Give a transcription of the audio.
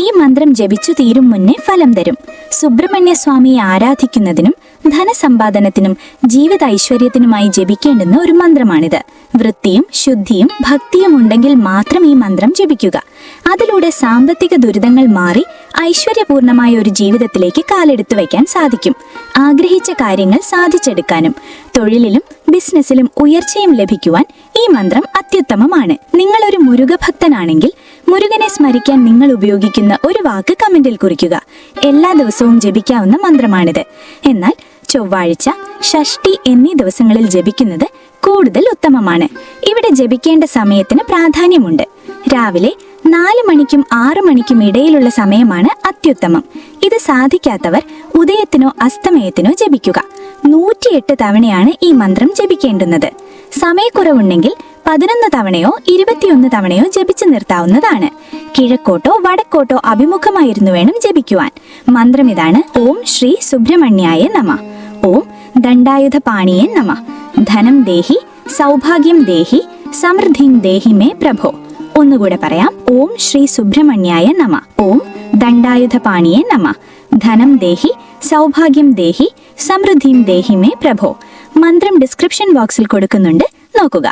ഈ മന്ത്രം ജപിച്ചു തീരും മുന്നേ ഫലം തരും. സുബ്രഹ്മണ്യ സ്വാമിയെ ആരാധിക്കുന്നതിനും ധനസമ്പാദനത്തിനും ജീവിത ഐശ്വര്യത്തിനുമായി ജപിക്കേണ്ടുന്ന ഒരു മന്ത്രമാണിത്. വൃത്തിയും ശുദ്ധിയും ഭക്തിയും ഉണ്ടെങ്കിൽ മാത്രം ഈ മന്ത്രം ജപിക്കുക. അതിലൂടെ സാമ്പത്തിക ദുരിതങ്ങൾ മാറി ഐശ്വര്യപൂർണമായ ഒരു ജീവിതത്തിലേക്ക് കാലെടുത്തു വയ്ക്കാൻ സാധിക്കും. ആഗ്രഹിച്ച കാര്യങ്ങൾ സാധിച്ചെടുക്കാനും തൊഴിലിലും ബിസിനസ്സിലും ഉയർച്ചയും ലഭിക്കുവാൻ ഈ മന്ത്രം അത്യുത്തമമാണ്. നിങ്ങൾ ഒരു മുരുകഭക്തനാണെങ്കിൽ മുരുകനെ സ്മരിക്കാൻ നിങ്ങൾ ഉപയോഗിക്കുന്ന ഒരു വാക്ക് കമന്റിൽ കുറിക്കുക. എല്ലാ ദിവസവും ജപിക്കാവുന്ന മന്ത്രമാണിത്. എന്നാൽ ചൊവ്വാഴ്ച, ഷഷ്ഠി എന്നീ ദിവസങ്ങളിൽ ജപിക്കുന്നത് കൂടുതൽ ഉത്തമമാണ്. ഇവിടെ ജപിക്കേണ്ട സമയത്തിന് പ്രാധാന്യമുണ്ട്. രാവിലെ 4 മണിക്കും 6 മണിക്കും ഇടയിലുള്ള സമയമാണ് അത്യുത്തമം. ഇത് സാധിക്കാത്തവർ ഉദയത്തിനോ അസ്തമയത്തിനോ ജപിക്കുക. 108 തവണയാണ് ഈ മന്ത്രം ജപിക്കേണ്ടുന്നത്. സമയക്കുറവുണ്ടെങ്കിൽ 11 തവണയോ 21 തവണയോ ജപിച്ചു നിർത്താവുന്നതാണ്. കിഴക്കോട്ടോ വടക്കോട്ടോ അഭിമുഖമായിരുന്നു വേണം ജപിക്കുവാൻ. മന്ത്രം ഇതാണ്: ഓം ശ്രീ സുബ്രഹ്മണ്യായ നമഃ. ഓം ദണ്ഡായുധപാണിയേ നമഃ. ധനം ദേഹി, സൗഭാഗ്യം ദേഹി, സമൃദ്ധിം ദേഹി മേ പ്രഭോ. ഒന്നുകൂടെ പറയാം: ഓം ശ്രീ സുബ്രഹ്മണ്യായ നമഃ. ഓം ദണ്ഡായുധപാണിയേ നമഃ. ധനം ദേഹി, സൗഭാഗ്യം ദേഹി, സമൃദ്ധിം ദേഹി മേ പ്രഭോ. മന്ത്രം ഡിസ്ക്രിപ്ഷൻ ബോക്സിൽ കൊടുക്കുന്നുണ്ട്, നോക്കുക.